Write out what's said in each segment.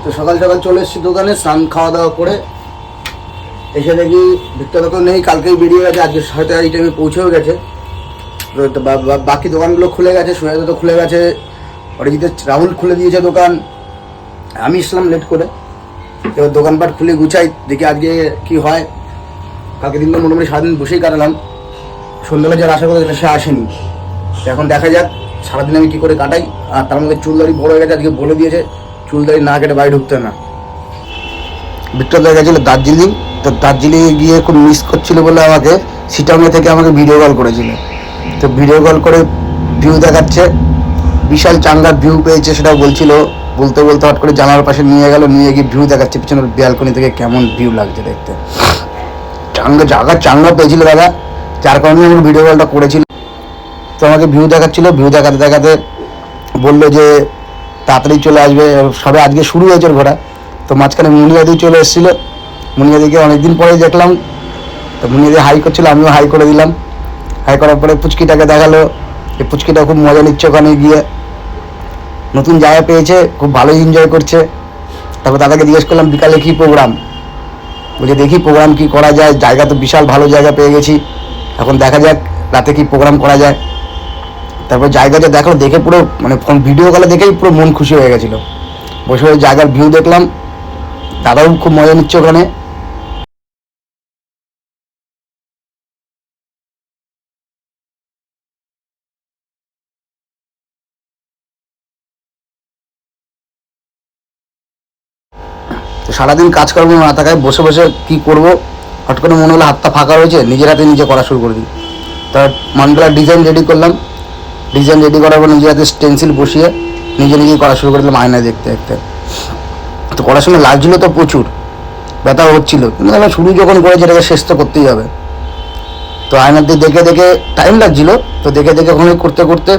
তো সকাল সকাল চলে এসেছি দোকানে, স্নান খাওয়া দাওয়া করে এসে দেখি ভিক্টর তো নেই, কালকেই বেরিয়ে গেছে, আজকে হয়তো এই টাইমে পৌঁছেও গেছে। তো বাকি দোকানগুলো খুলে গেছে, সোহেল তো খুলে গেছে, অরিজিতের রাহুল খুলে দিয়েছে দোকান, আমি ইসলাম লেট করে। এবার দোকানপাট খুলে গুছাই, দেখি আজকে কি হয়। কালকে দিন তো মোটামুটি সারাদিন বসেই কাটালাম, সন্ধ্যাবেলা যারা আশা করতে সে আসেনি। এখন দেখা যাক সারাদিন আমি কী করে কাটাই। আর তার মধ্যে চুলদারি বড় হয়ে গেছে, আজকে বলে দিয়েছে চুলদারি না কেটে বাড়ি ঢুকতে না। ভিক্টর দেখা গেছিলো দার্জিলিং, তো দার্জিলিংয়ে গিয়ে খুব মিস করছিল বলে আমাকে সিটংয়ে থেকে আমাকে ভিডিও কল করেছিল। তো ভিডিও কল করে ভিউ দেখাচ্ছে, বিশাল চাঙ্গার ভিউ পেয়েছে সেটাও বলছিল। বলতে বলতে হট করে জানালার পাশে নিয়ে গেল, নিয়ে গিয়ে ভিউ দেখাচ্ছে পিছনের ব্যালকনি থেকে কেমন ভিউ লাগছে দেখতে। চাঙ্গা পেয়েছিল দাদা, যার কারণে আমার ভিডিও কলটা করেছিল। তো আমাকে ভিউ দেখাচ্ছিল, ভিউ দেখাতে দেখাতে বললো যে তাড়াতাড়ি চলে আসবে, সবে আজকে শুরু হয়েছে ঘোরা। তো মাঝখানে মুনিয়াদি চলে এসেছিলো, মুনিয়াদিকে অনেকদিন পরেই দেখলাম। তো মুনিয়াদি হাই করছিল, আমিও হাই করে দিলাম। হাই করার পরে পুচকিটাকে দেখালো, এই পুচকিটা খুব মজা নিচ্ছে ওখানে গিয়ে, নতুন জায়গা পেয়েছে, খুব ভালোই এনজয় করছে। তারপর দাদাকে জিজ্ঞেস করলাম বিকালে কী প্রোগ্রাম, বলছে দেখি প্রোগ্রাম কী করা যায়, জায়গা তো বিশাল ভালো জায়গা পেয়ে গেছি, এখন দেখা যাক রাতে কী প্রোগ্রাম করা যায়। তারপর জায়গাটা দেখলো, দেখে পুরো মানে ফোন ভিডিও কলে দেখেই পুরো মন খুশি হয়ে গেছিলো। বসে বসে জায়গার ভিউ দেখলাম, দাদাও খুব মজা নিচ্ছে ওখানে। তো সারাদিন কাজকর্ম না থাকায় বসে বসে কী করবো, হট করে মনে হলো হাতটা ফাঁকা রয়েছে, নিজের হাতে নিজে করা শুরু করে দিই। তার মান্ডালার ডিজাইন রেডি করলাম, ডিজাইন রেডি করার পর নিজের হাতে স্টেন্সিল বসিয়ে নিজে নিজেই করা শুরু করে দিলাম আয়নায় দেখতে দেখতে। তো করার সময় লাগছিলো তো প্রচুর, ব্যথা হচ্ছিলো, কিন্তু আমি শুরু যখন করেছি এটাকে শেষ তো করতেই হবে। তো আয়নার দিয়ে দেখে দেখে টাইম লাগছিলো, তো দেখে দেখে ওখানে করতে করতে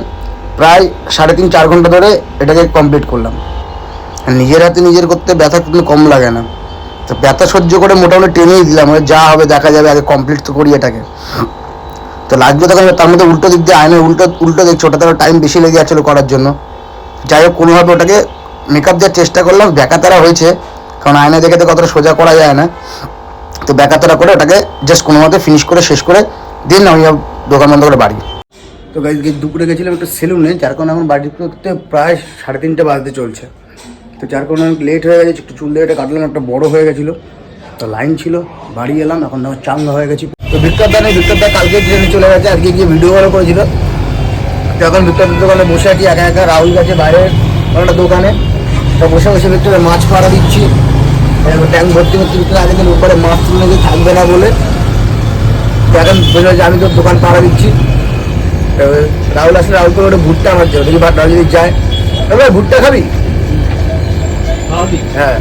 প্রায় 3.5-4 ঘন্টা ধরে এটাকে কমপ্লিট করলাম। আর নিজের হাতে নিজের করতে ব্যথা কিন্তু কম লাগে না। তো ব্যথা সহ্য করে মোটামুটি টেনেই দিলাম, যা হবে দেখা যাবে, আগে কমপ্লিট তো করি এটাকে। তো লাগবে তখন, তার মধ্যে উল্টো দিক দিয়ে আয়নার উল্টো দেখছি, ওটাতে আরও টাইম বেশি লেগে যাচ্ছিলো করার জন্য। যাই হোক কোনোভাবে ওটাকে মেকআপ দেওয়ার চেষ্টা করলাম, ব্যাকাতারা হয়েছে, কারণ আয়নায় দেখে তো কতটা সোজা করা যায় না। তো ব্যাকাতারা করে ওটাকে জাস্ট কোনো মতে ফিনিশ করে শেষ করে দিন আমি দোকান বন্ধ করে বাড়ি। তো গাইজ দুপুরে গেছিলাম একটা সেলুনে, যার কারণে আমার বাড়ি করতে প্রায় 3:30 বাজতে চলছে। তো যার কারণে অনেক লেট হয়ে গেছে, একটু চুল দিয়ে এটা কাটলাম, একটা বড়ো হয়ে গেছিলো, তো লাইন ছিল, বাড়ি এলাম, এখন আমার চাঙ্গা হয়ে গেছি। তো ভিক্টর দা কালকে ট্রেনে চলে গেছে, আজকে গিয়ে ভিডিও কল করেছিল। তো এখন ভিক্টরদার দোকানে বসে আছি একা একা, রাহুল গেছে বাইরে একটা দোকানে। তো বসে বসে ভিক্টরে মাছ পাড়া দিচ্ছি, ট্যাঙ্ক ভর্তি করতে ভিক্টর আগের দিন উপরে মাছ তুলে নাকি থাকবে না বলে। তো এখন বসে আছে আমি তোর দোকান পাড়া দিচ্ছি। রাহুল আসলে রাহুল করে ওটা ভুট্টা আমার জন্য, দেখি রাহুল যদি যায়, তবে ভুট্টা খাবি? হ্যাঁ,